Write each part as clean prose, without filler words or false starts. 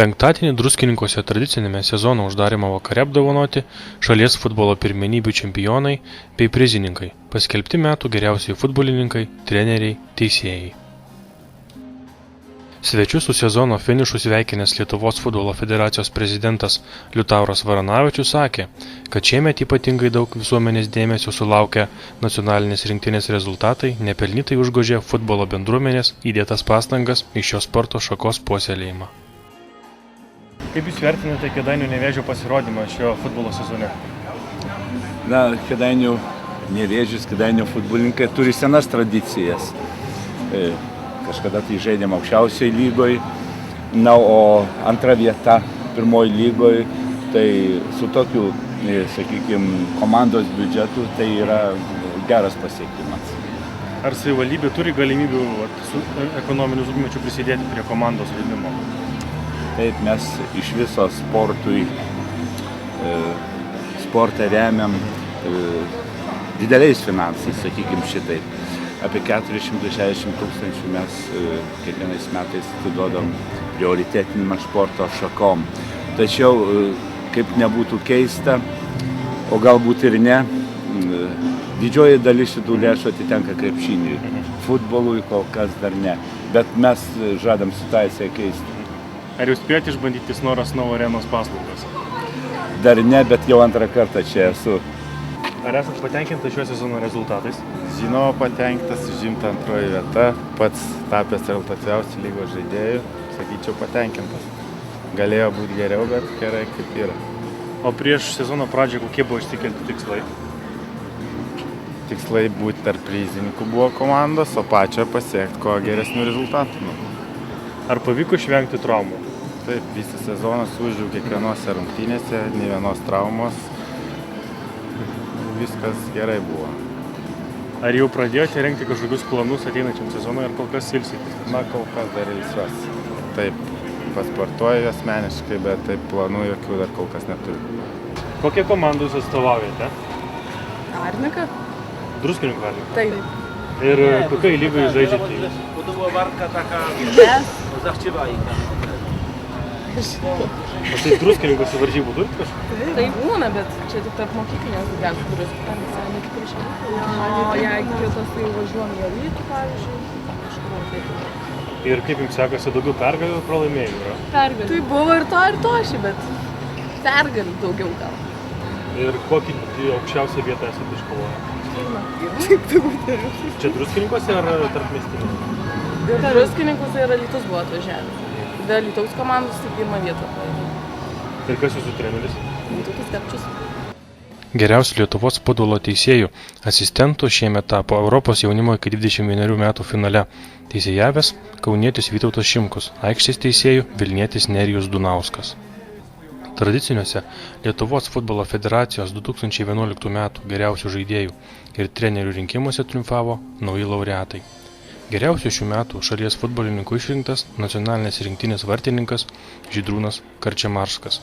Penktadienį Druskininkuose tradicinėme sezono uždarymo vakare apdovanoti šalies futbolo pirmenybių čempionai bei prizininkai, paskelbti metų geriausiai futbolininkai, treneriai, teisėjai. Svečius su sezono finišu sveikinęs Lietuvos futbolo federacijos prezidentas Liutauras Varanavičius sakė, kad šiemet ypatingai daug visuomenės dėmesio sulaukę nacionalinės rinktinės rezultatai nepelnytai užgožė futbolo bendruomenės įdėtas pastangas į šios sporto šakos puoselėjimą. Kaip Jūs vertinate Kėdainių Nevėžio pasirodymą šio futbolo sezone? Kėdainių Nevėžis, Kėdainių futbolininkai turi senas tradicijas. Kažkada tai žaidėm aukščiausiai lygoj, o antra vieta pirmoji lygoj, tai su tokiu, sakykime, komandos biudžetu tai yra geras pasiekimas. Ar savivaldybė turi galimybių su ekonominiu sumečiu prisidėti prie komandos žaidimo? Taip, mes iš viso sportą remiam dideliais finansais, sakykime šitaip. Apie 460 000 mes kiekvienais metais atiduodam prioritetinimą sporto šakom. Tačiau, kaip nebūtų keista, o galbūt ir ne, didžioji dalis šitų lėšų atitenka krepšiniui. Futbolui kol kas dar ne, bet mes žadam situaciją keisti. Ar Jūs spėjote išbandyti Snoro Snow arenos paslaugas? Dar ne, bet jau antrą kartą čia esu. Ar esat patenkintas šiuo sezono rezultatais? Žinoma, patenkintas, užimta antroji vieta, pats tapęs rezultatyviausių lygos žaidėjų, sakyčiau, patenkintas. Galėjo būti geriau, bet gerai kaip yra. O prieš sezono pradžią kokie buvo išsikelti tikslai? Tikslai būti tarp prizininkų buvo komandos, o pačio pasiekti kuo geresnių rezultatų. Ar pavyko išvengti traumų? Taip, visą sezoną sužaidžiau kiekvienose rungtynėse, nė vienos traumos. Viskas gerai buvo. Ar jau pradėjote rengti kažkokius planus ateinančiam sezonui, ar kol kas ilsitės? Kol kas dar ilsiuosi. Taip, pasportuoju asmeniškai, bet taip planų jokių dar kol kas neturiu. Kokią komandą Jūs atstovaujate? Arnika. Druskininkų Arnika? Taip. Ir kokioj lygoje žaidžiate Jūs? O tai Druskininkuose varžybų turit kažką? Tai būna, bet čia tik tarp mokyklinės daugiausiai turiu. Ne tik prieš ją. O jeigu kitos tai važiuojam į Alytų, pavyzdžiui, kažkur taip. Ir kaip Jums sekasi, daugiau pergalių ir pralaimėjimų yra? Pergalių. Tai buvo ir to, bet pergalių daugiau gal. Ir kokį aukščiausią vietą esate iškovoję? Taip, turbūt. Čia Druskininkuose ar tarp miestininkų? Druskininkuose ir Alytus buvo atvažiavę. Be Alytaus komandos tai pirmą vietą. Ir kas Jūsų treneris? Vytautas Dapčius. Geriausiu Lietuvos futbolo teisėjų asistentu šiemet tapo Europos jaunimo iki 21 metų finale teisėjavęs kaunietis Vytautas Šimkus, aikštės teisėjų vilnietis Nerijus Dunauskas. Tradiciniuose Lietuvos futbolo federacijos 2011 metų geriausių žaidėjų ir trenerių rinkimuose triumfavo nauji laureatai. Geriausiu šių metų šalies futbolininkų išrinktas nacionalinės rinktinės vartininkas Žydrūnas Karčemarskas,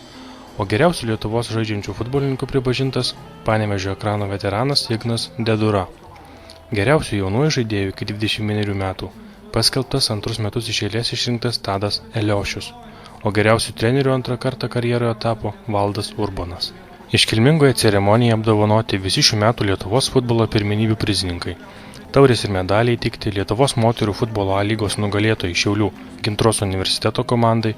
o geriausiu Lietuvos žaidžiančių futbolininkų pripažintas Panevėžio Ekrano veteranas Ignas Dedura. Geriausiu jaunųjų žaidėjų iki 21 metų paskelbtas antrus metus iš eilės išrinktas Tadas Eliošius, o geriausiu treneriu antrą kartą karjeroje tapo Valdas Urbonas. Iškilmingoje ceremonijoje apdovanoti visi šių metų Lietuvos futbolo pirmenybių prizininkai. Taurės ir medaliai įteikti Lietuvos moterų futbolo A lygos nugalėtojai Šiaulių Gintros universiteto komandai,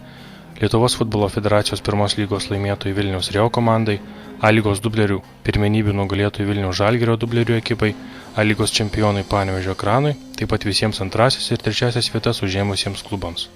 Lietuvos futbolo federacijos pirmos lygos laimėtojai Vilniaus Reo komandai, A lygos dublerių pirmenybių nugalėtojai Vilniaus Žalgirio dublerių ekipai, A lygos čempionai Panevėžio Ekranui, taip pat visiems antrasis ir trečiasis vietas užėmusiems klubams.